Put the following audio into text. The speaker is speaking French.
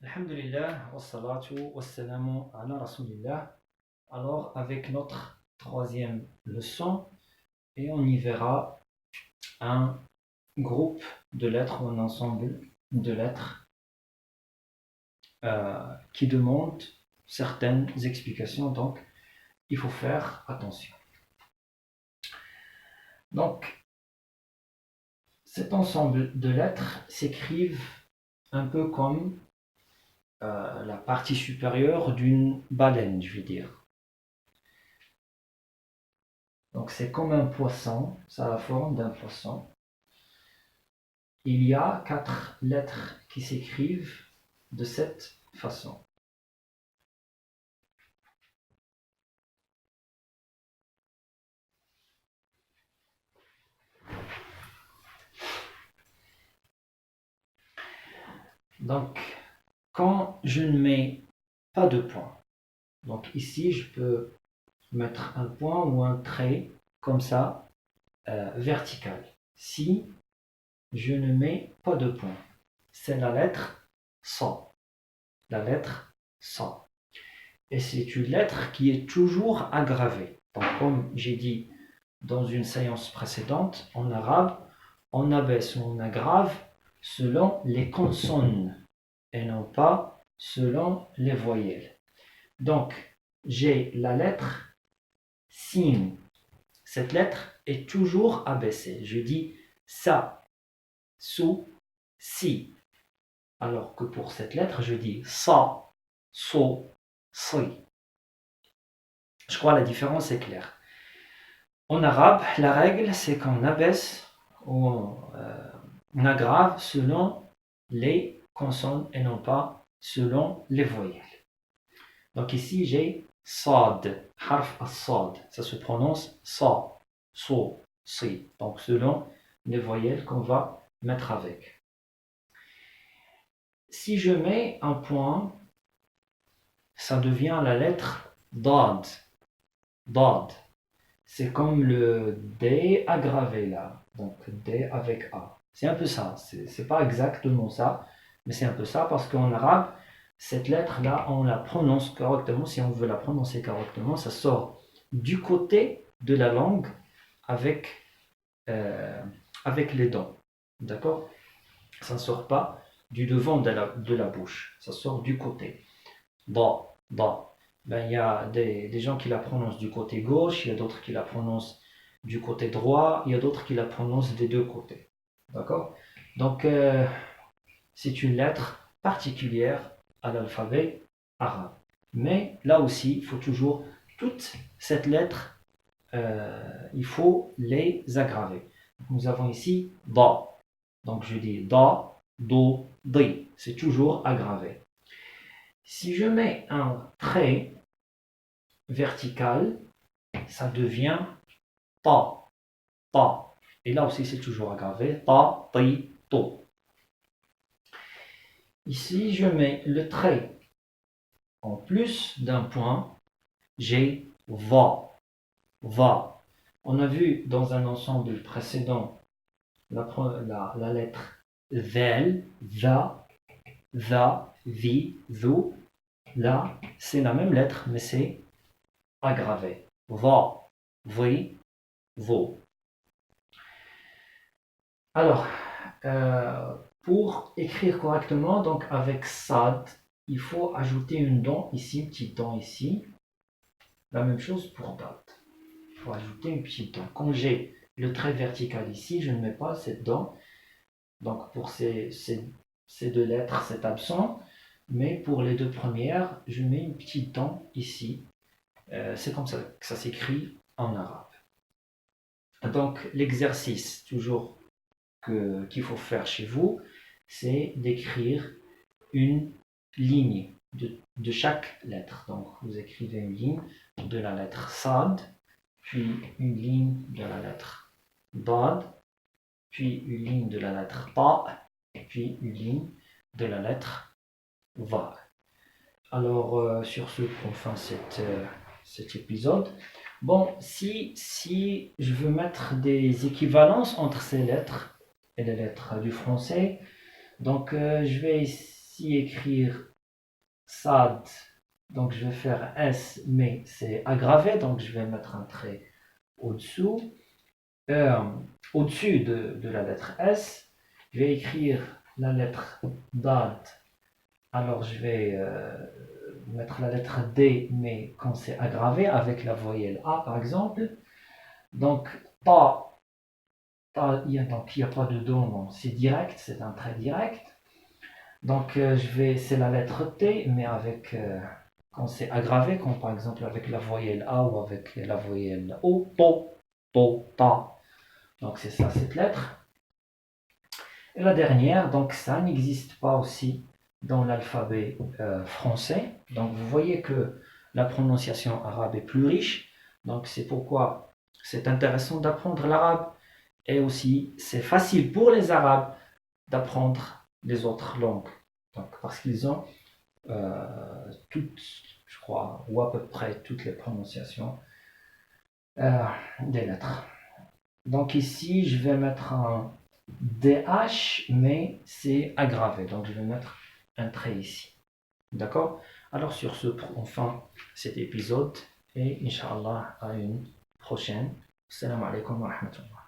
Alhamdulillah, wassalatu wassalamu ala rasulillah. Alors, avec notre troisième leçon, et on y verra un groupe de lettres ou un ensemble de lettres qui demandent certaines explications, donc il faut faire attention. Donc, cet ensemble de lettres s'écrivent un peu comme la partie supérieure d'une baleine, je veux dire. Donc c'est comme un poisson, ça a la forme d'un poisson. Il y a 4 lettres qui s'écrivent de cette façon. Donc, quand je ne mets pas de point, donc ici je peux mettre un point ou un trait comme ça, vertical. Si je ne mets pas de point, c'est la lettre SA. La lettre SA. Et c'est une lettre qui est toujours aggravée. Donc, comme j'ai dit dans une séance précédente, en arabe, on abaisse ou on aggrave selon les consonnes et non pas selon les voyelles. Donc, j'ai la lettre sin. Cette lettre est toujours abaissée. Je dis sa, sou, si. Alors que pour cette lettre, je dis sa, so, si. Je crois que la différence est claire. En arabe, la règle, c'est qu'on abaisse ou on aggrave selon les consonnes et non pas selon les voyelles. Donc ici, j'ai sad, harf as-sad. Ça se prononce sa, so, si. Donc selon les voyelles qu'on va mettre avec. Si je mets un point, ça devient la lettre dad. Dad. C'est comme le D aggravé là, donc D avec A. C'est un peu ça, c'est pas exactement ça, mais c'est un peu ça parce qu'en arabe, cette lettre là, on la prononce correctement, si on veut la prononcer correctement, ça sort du côté de la langue avec, avec les dents. D'accord? Ça ne sort pas du devant de la bouche, ça sort du côté. Da, da. Ben, il y a des gens qui la prononcent du côté gauche, il y a d'autres qui la prononcent du côté droit, il y a d'autres qui la prononcent des deux côtés. D'accord? Donc, c'est une lettre particulière à l'alphabet arabe. Mais là aussi, il faut toujours, toute cette lettre, il faut les aggraver. Nous avons ici da. Donc, je dis da, do, di. C'est toujours aggravé. Si je mets un trait vertical, ça devient ta, ta. Et là aussi, c'est toujours aggravé. Ta, ti, to. Ici, je mets le trait en plus d'un point. J'ai va, va. On a vu dans un ensemble précédent la lettre vel, va, va, vi, zo. Là, c'est la même lettre, mais c'est aggravé. Va, vi, vo. Alors, pour écrire correctement, donc avec sad, il faut ajouter une dent ici, une petite dent ici. La même chose pour date. Il faut ajouter une petite dent. Quand j'ai le trait vertical ici, je ne mets pas cette dent. Donc pour ces deux lettres, c'est absent. Mais pour les deux premières, je mets une petite dent ici. C'est comme ça que ça s'écrit en arabe. Donc l'exercice, toujours qu'il faut faire chez vous, c'est d'écrire une ligne de chaque lettre. Donc vous écrivez une ligne de la lettre sad, puis une ligne de la lettre dad, puis une ligne de la lettre ta, puis une ligne de la lettre va. Alors sur ce, on fin cet épisode. Bon, si je veux mettre des équivalences entre ces lettres et les lettres du français, donc je vais ici écrire Sad. Donc je vais faire S, mais c'est aggravé, donc je vais mettre un trait au-dessous. Au-dessus de la lettre S, je vais écrire la lettre Dad. Alors je vais mettre la lettre D, mais quand c'est aggravé, avec la voyelle A par exemple. Donc Ta, donc il n'y a pas de don, c'est direct, c'est un trait direct. Donc c'est la lettre T, mais avec quand c'est aggravé, comme par exemple avec la voyelle A ou avec la voyelle O, ta. Donc c'est ça cette lettre. Et la dernière, donc ça n'existe pas aussi dans l'alphabet français. Donc vous voyez que la prononciation arabe est plus riche. Donc c'est pourquoi c'est intéressant d'apprendre l'arabe. Et aussi c'est facile pour les arabes d'apprendre les autres langues. Donc, parce qu'ils ont toutes, je crois, ou à peu près toutes les prononciations des lettres. Donc ici, je vais mettre un DH, mais c'est aggravé. Donc je vais mettre un trait ici. D'accord? Alors sur ce, enfin cet épisode et Inch'Allah à une prochaine. Assalamu alaikum wa rahmatullah.